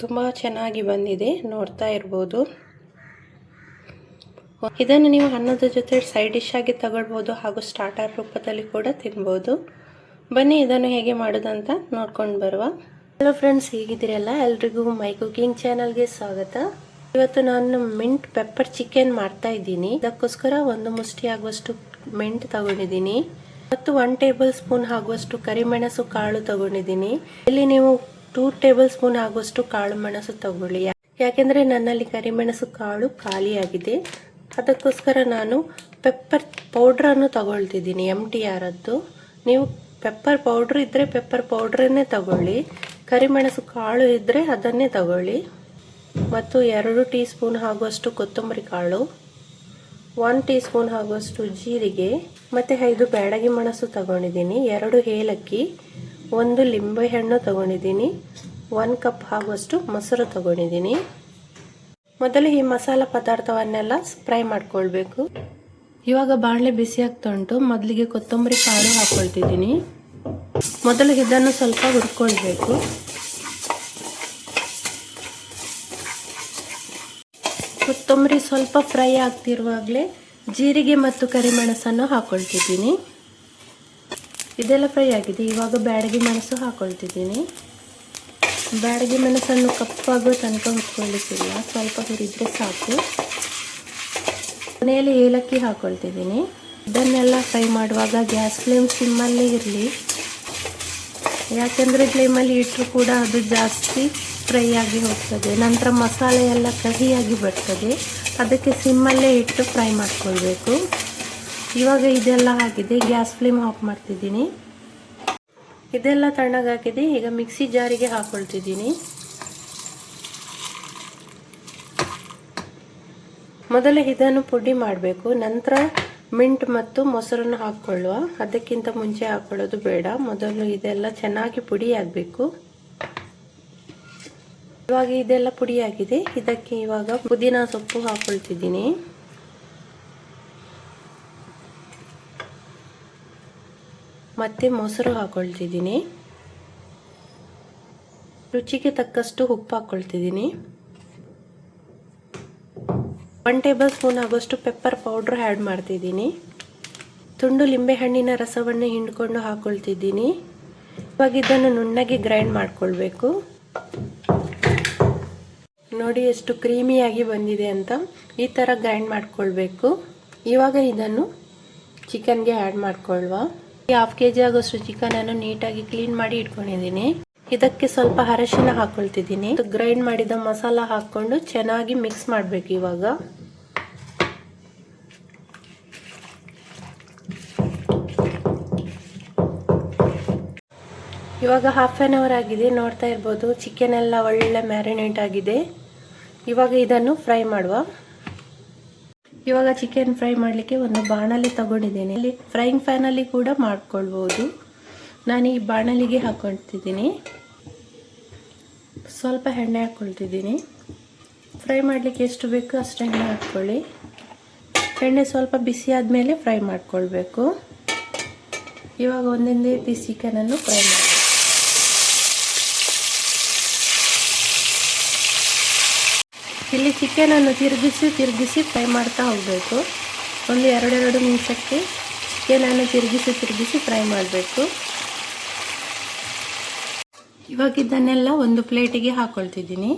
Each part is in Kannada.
ತುಂಬ ಚೆನ್ನಾಗಿ ಬಂದಿದೆ, ನೋಡ್ತಾ ಇರ್ಬೋದು. ಇದನ್ನು ನೀವು ಅನ್ನದ ಜೊತೆ ಸೈಡ್ ಡಿಶ್ ಆಗಿ ತಗೊಳ್ಬೋದು ಹಾಗೂ ಸ್ಟಾರ್ಟರ್ ರೂಪದಲ್ಲಿ ಕೂಡ ತಿನ್ಬೋದು. ಬನ್ನಿ ಇದನ್ನು ಹೇಗೆ ಮಾಡೋದಂತ ನೋಡ್ಕೊಂಡು ಬರುವ. ಹಲೋ ಫ್ರೆಂಡ್ಸ್, ಹೇಗಿದ್ದೀರಲ್ಲ? ಎಲ್ರಿಗೂ ಮೈ ಕುಕಿಂಗ್ ಚಾನಲ್ಗೆ ಸ್ವಾಗತ. ಇವತ್ತು ನಾನು ಮಿಂಟ್ ಪೆಪ್ಪರ್ ಚಿಕನ್ ಮಾಡ್ತಾ ಇದ್ದೀನಿ. ಇದಕ್ಕೋಸ್ಕರ 1 ಮುಷ್ಟಿ ಆಗುವಷ್ಟು ಮಿಂಟ್ ತಗೊಂಡಿದ್ದೀನಿ ಮತ್ತು 1 ಟೇಬಲ್ ಸ್ಪೂನ್ ಆಗುವಷ್ಟು ಕರಿಮೆಣಸು ಕಾಳು ತಗೊಂಡಿದ್ದೀನಿ. ಇಲ್ಲಿ ನೀವು 2 ಟೇಬಲ್ ಸ್ಪೂನ್ ಆಗುವಷ್ಟು ಕಾಳು ಮೆಣಸು ತಗೊಳ್ಳಿ, ಯಾಕೆಂದ್ರೆ ನನ್ನಲ್ಲಿ ಕರಿಮೆಣಸು ಕಾಳು ಖಾಲಿಯಾಗಿದೆ. ಅದಕ್ಕೋಸ್ಕರ ನಾನು ಪೆಪ್ಪರ್ ಪೌಡರ್ ಅನ್ನು ತಗೊಳ್ತಿದ್ದೀನಿ, MTR ಅದ್ದು. ನೀವು ಪೆಪ್ಪರ್ ಪೌಡರ್ ಇದ್ರೆ ಪೆಪ್ಪರ್ ಪೌಡ್ರನ್ನೇ ತಗೊಳ್ಳಿ, ಕರಿಮೆಣಸು ಕಾಳು ಇದ್ರೆ ಅದನ್ನೇ ತಗೊಳ್ಳಿ. ಮತ್ತು 2 ಟೀ ಸ್ಪೂನ್ ಆಗುವಷ್ಟು ಕೊತ್ತಂಬರಿ ಕಾಳು, 1 ಟೀ ಸ್ಪೂನ್ ಆಗುವಷ್ಟು ಜೀರಿಗೆ, ಮತ್ತು 5 ಬ್ಯಾಡಗಿ ಮೆಣಸು ತಗೊಂಡಿದ್ದೀನಿ, 2 ಏಲಕ್ಕಿ, 1 ಲಿಂಬೆ ಹಣ್ಣು ತಗೊಂಡಿದ್ದೀನಿ, 1 ಕಪ್ ಆಗುವಷ್ಟು ಮೊಸರು ತಗೊಂಡಿದ್ದೀನಿ. ಮೊದಲು ಈ ಮಸಾಲ ಪದಾರ್ಥವನ್ನೆಲ್ಲ ಫ್ರೈ ಮಾಡ್ಕೊಳ್ಬೇಕು. ಇವಾಗ ಬಾಣಲೆ ಬಿಸಿ ಆಗ್ತಾ ಉಂಟು. ಮೊದಲಿಗೆ ಕೊತ್ತಂಬರಿ ಕಾಳು ಹಾಕೊಳ್ತಿದ್ದೀನಿ. ಮೊದಲು ಇದನ್ನು ಸ್ವಲ್ಪ ಹುರ್ಕೊಳ್ಬೇಕು. ಕೊತ್ತಂಬರಿ ಸ್ವಲ್ಪ ಫ್ರೈ ಆಗ್ತಿರುವಾಗಲೇ ಜೀರಿಗೆ ಮತ್ತು ಕರಿಮೆಣಸನ್ನು ಹಾಕೊಳ್ತಿದ್ದೀನಿ. ಇದೆಲ್ಲ ಫ್ರೈ ಆಗಿದೆ. ಇವಾಗ ಬ್ಯಾಡಗಿ ಮೆಣಸು ಹಾಕೊಳ್ತಿದ್ದೀನಿ. ಬ್ಯಾಡಗಿ ಮೆಣಸನ್ನು ಕಪ್ಪಾಗೋ ತನಕ ಹುರ್ಕೊಳ್ಳಿಕ್ಕಿಲ್ಲ, ಸ್ವಲ್ಪ ಹುರಿದ್ರೆ ಸಾಕು. ಕೊನೆಯಲ್ಲಿ ಏಲಕ್ಕಿ ಹಾಕೊಳ್ತಿದ್ದೀನಿ. ಇದನ್ನೆಲ್ಲ ಫ್ರೈ ಮಾಡುವಾಗ ಗ್ಯಾಸ್ ಫ್ಲೇಮ್ ಸಿಮ್ಮಲ್ಲೇ ಇರಲಿ, ಯಾಕೆಂದರೆ ಫ್ಲೇಮಲ್ಲಿ ಇಟ್ಟರು ಕೂಡ ಅದು ಜಾಸ್ತಿ ಫ್ರೈ ಆಗಿ ಹೋಗ್ತದೆ. ನಂತರ ಮಸಾಲೆ ಎಲ್ಲ ಕಹಿಯಾಗಿ ಬರ್ತದೆ. ಅದಕ್ಕೆ ಸಿಮ್ಮಲ್ಲೇ ಇಟ್ಟು ಫ್ರೈ ಮಾಡ್ಕೊಳ್ಬೇಕು. ಇವಾಗ ಇದೆಲ್ಲ ಆಗಿದೆ, ಗ್ಯಾಸ್ ಫ್ಲೇಮ್ ಆಫ್ ಮಾಡ್ತಿದ್ದೀನಿ. ಇದೆಲ್ಲ ತಣ್ಣಗಾಗಿದೆ. ಈಗ ಮಿಕ್ಸಿ ಜಾರಿಗೆ ಹಾಕೊಳ್ತಿದ್ದೀನಿ. ಮೊದಲು ಇದನ್ನು ಪುಡಿ ಮಾಡಬೇಕು, ನಂತರ ಮಿಂಟ್ ಮತ್ತು ಮೊಸರನ್ನು ಹಾಕ್ಕೊಳ್ಳುವ. ಅದಕ್ಕಿಂತ ಮುಂಚೆ ಹಾಕೊಳ್ಳೋದು ಬೇಡ. ಮೊದಲು ಇದೆಲ್ಲ ಚೆನ್ನಾಗಿ ಪುಡಿ ಆಗಬೇಕು. ಇವಾಗ ಇದೆಲ್ಲ ಪುಡಿ ಆಗಿದೆ. ಇದಕ್ಕೆ ಇವಾಗ ಪುದೀನ ಸೊಪ್ಪು ಹಾಕೊಳ್ತಿದ್ದೀನಿ. ಮತ್ತೆ ಮೊಸರು ಹಾಕೊಳ್ತಿದ್ದೀನಿ. ರುಚಿಗೆ ತಕ್ಕಷ್ಟು ಉಪ್ಪು ಹಾಕೊಳ್ತಿದ್ದೀನಿ. 1 ಟೇಬಲ್ ಸ್ಪೂನ್ ಆಗುವಷ್ಟು ಪೆಪ್ಪರ್ ಪೌಡ್ರ್ ಆ್ಯಡ್ ಮಾಡ್ತಿದ್ದೀನಿ. ತುಂಡು ಲಿಂಬೆ ಹಣ್ಣಿನ ರಸವನ್ನು ಹಿಂಡ್ಕೊಂಡು ಹಾಕೊಳ್ತಿದ್ದೀನಿ. ಇವಾಗ ಇದನ್ನು ನುಣ್ಣಗೆ ಗ್ರೈಂಡ್ ಮಾಡ್ಕೊಳ್ಬೇಕು. ನೋಡಿ ಎಷ್ಟು ಕ್ರೀಮಿಯಾಗಿ ಬಂದಿದೆ ಅಂತ. ಈ ಥರ ಗ್ರೈಂಡ್ ಮಾಡ್ಕೊಳ್ಬೇಕು. ಇವಾಗ ಇದನ್ನು ಚಿಕನ್ಗೆ ಆ್ಯಡ್ ಮಾಡ್ಕೊಳ್ಳುವ. 1/2 kg ಆಗೋಷ್ಟು ಚಿಕನನ್ನು ನೀಟಾಗಿ ಕ್ಲೀನ್ ಮಾಡಿ ಇಟ್ಕೊಂಡಿದ್ದೀನಿ. ಇದಕ್ಕೆ ಸ್ವಲ್ಪ ಅರಿಶಿನ ಹಾಕೊಳ್ತಿದ್ದೀನಿ. ಗ್ರೈಂಡ್ ಮಾಡಿದ ಮಸಾಲ ಹಾಕ್ಕೊಂಡು ಚೆನ್ನಾಗಿ ಮಿಕ್ಸ್ ಮಾಡಬೇಕು. ಇವಾಗ 1/2 hour ಆಗಿದೆ. ನೋಡ್ತಾ ಇರ್ಬೋದು, ಚಿಕನ್ ಎಲ್ಲ ಒಳ್ಳೆ ಮ್ಯಾರಿನೇಟ್ ಆಗಿದೆ. ಇವಾಗ ಇದನ್ನು ಫ್ರೈ ಮಾಡುವ. ಇವಾಗ ಚಿಕನ್ ಫ್ರೈ ಮಾಡಲಿಕ್ಕೆ ಒಂದು ಬಾಣಲಿ ತಗೊಂಡಿದ್ದೀನಿ. ಇಲ್ಲಿ ಫ್ರೈಯಿಂಗ್ ಪ್ಯಾನಲ್ಲಿ ಕೂಡ ಮಾಡ್ಕೊಳ್ಬೋದು. ನಾನು ಈ ಬಾಣಲಿಗೆ ಹಾಕೊಳ್ತಿದ್ದೀನಿ. ಸ್ವಲ್ಪ ಎಣ್ಣೆ ಹಾಕ್ಕೊಳ್ತಿದ್ದೀನಿ. ಫ್ರೈ ಮಾಡಲಿಕ್ಕೆ ಎಷ್ಟು ಬೇಕು ಅಷ್ಟು ಎಣ್ಣೆ ಹಾಕ್ಕೊಳ್ಳಿ. ಎಣ್ಣೆ ಸ್ವಲ್ಪ ಬಿಸಿ ಆದಮೇಲೆ ಫ್ರೈ ಮಾಡ್ಕೊಳ್ಬೇಕು. ಇವಾಗ ಒಂದೊಂದೇ ಪೀಸ್ ಚಿಕನನ್ನು ಫ್ರೈ ಮಾಡಿ. ಇಲ್ಲಿ ಚಿಕನನ್ನು ತಿರುಗಿಸಿ ಫ್ರೈ ಮಾಡ್ತಾ ಹೋಗಬೇಕು. ಒಂದು 2 ನಿಮಿಷಕ್ಕೆ ಚಿಕನನ್ನು ತಿರುಗಿಸಿ ಫ್ರೈ ಮಾಡಬೇಕು. ಇವಾಗ ಇದನ್ನೆಲ್ಲ ಒಂದು ಪ್ಲೇಟಿಗೆ ಹಾಕೊಳ್ತಿದ್ದೀನಿ.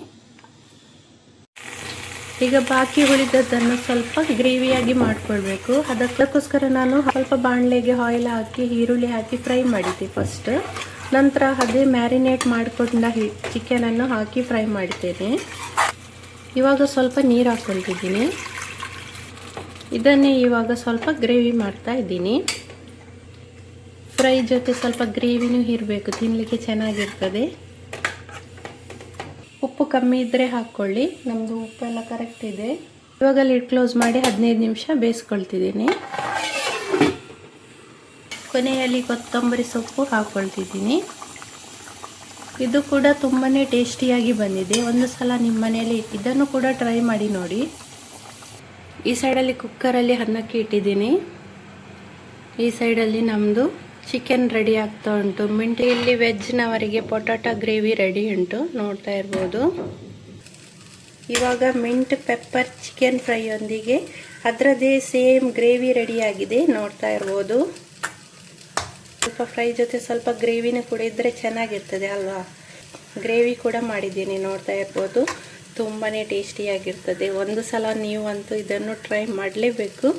ಈಗ ಬಾಕಿ ಉಳಿದದ್ದನ್ನು ಸ್ವಲ್ಪ ಗ್ರೇವಿಯಾಗಿ ಮಾಡ್ಕೊಳ್ಬೇಕು. ಅದಕ್ಕೋಸ್ಕರ ನಾನು ಸ್ವಲ್ಪ ಬಾಣಲೆಗೆ ಆಯಿಲ್ ಹಾಕಿ ಈರುಳ್ಳಿ ಹಾಕಿ ಫ್ರೈ ಮಾಡಿದ್ದೆ ಫಸ್ಟ್. ನಂತರ ಅದೇ ಮ್ಯಾರಿನೇಟ್ ಮಾಡಿಕೊಂಡ ಚಿಕನನ್ನು ಹಾಕಿ ಫ್ರೈ ಮಾಡ್ತೇನೆ. ಇವಾಗ ಸ್ವಲ್ಪ ನೀರು ಹಾಕ್ಕೊಳ್ತಿದ್ದೀನಿ. ಇದನ್ನೇ ಇವಾಗ ಸ್ವಲ್ಪ ಗ್ರೇವಿ ಮಾಡ್ತಾ ಇದ್ದೀನಿ. ಫ್ರೈ ಜೊತೆ ಸ್ವಲ್ಪ ಗ್ರೇವಿನೂ ಇರಬೇಕು, ತಿನ್ನಲಿಕ್ಕೆ ಚೆನ್ನಾಗಿರ್ತದೆ. ಉಪ್ಪು ಕಮ್ಮಿ ಇದ್ದರೆ ಹಾಕ್ಕೊಳ್ಳಿ. ನಮ್ಮದು ಉಪ್ಪೆಲ್ಲ ಕರೆಕ್ಟ್ ಇದೆ. ಇವಾಗ ಲಿಡ್ ಕ್ಲೋಸ್ ಮಾಡಿ 15 ನಿಮಿಷ ಬೇಯಿಸ್ಕೊಳ್ತಿದ್ದೀನಿ. ಕೊನೆಯಲ್ಲಿ ಕೊತ್ತಂಬರಿ ಸೊಪ್ಪು ಹಾಕ್ಕೊಳ್ತಿದ್ದೀನಿ. ಇದು ಕೂಡ ತುಂಬಾ ಟೇಸ್ಟಿಯಾಗಿ ಬಂದಿದೆ. ಒಂದು ಸಲ ನಿಮ್ಮ ಮನೆಯಲ್ಲಿ ಇದನ್ನು ಕೂಡ ಟ್ರೈ ಮಾಡಿ ನೋಡಿ. ಈ ಸೈಡಲ್ಲಿ ಕುಕ್ಕರಲ್ಲಿ ಅನ್ನಕ್ಕೆ ಇಟ್ಟಿದ್ದೀನಿ. ಈ ಸೈಡಲ್ಲಿ ನಮ್ಮದು ಚಿಕನ್ ರೆಡಿ ಆಗ್ತಾ ಉಂಟು. ಇಲ್ಲಿ ವೆಜ್ನವರಿಗೆ ಪೊಟಾಟೊ ಗ್ರೇವಿ ರೆಡಿ ಉಂಟು, ನೋಡ್ತಾ ಇರ್ಬೋದು. ಇವಾಗ ಮಿಂಟ್ ಪೆಪ್ಪರ್ ಚಿಕನ್ ಫ್ರೈ ಯೊಂದಿಗೆ ಅದರದ್ದೇ ಸೇಮ್ ಗ್ರೇವಿ ರೆಡಿ ಆಗಿದೆ, ನೋಡ್ತಾ ಇರ್ಬೋದು. ಸ್ವಲ್ಪ ಫ್ರೈ ಜೊತೆ ಸ್ವಲ್ಪ ಗ್ರೇವಿನೂ ಕೂಡ ಇದ್ರೆ ಚೆನ್ನಾಗಿರ್ತದೆ ಅಲ್ವಾ. ಗ್ರೇವಿ ಕೂಡ ಮಾಡಿದ್ದೀನಿ, ನೋಡ್ತಾ ಇರ್ಬೋದು. ತುಂಬಾ ಟೇಸ್ಟಿಯಾಗಿರ್ತದೆ. ಒಂದು ಸಲ ನೀವಂತೂ ಇದನ್ನು ಟ್ರೈ ಮಾಡಲೇಬೇಕು.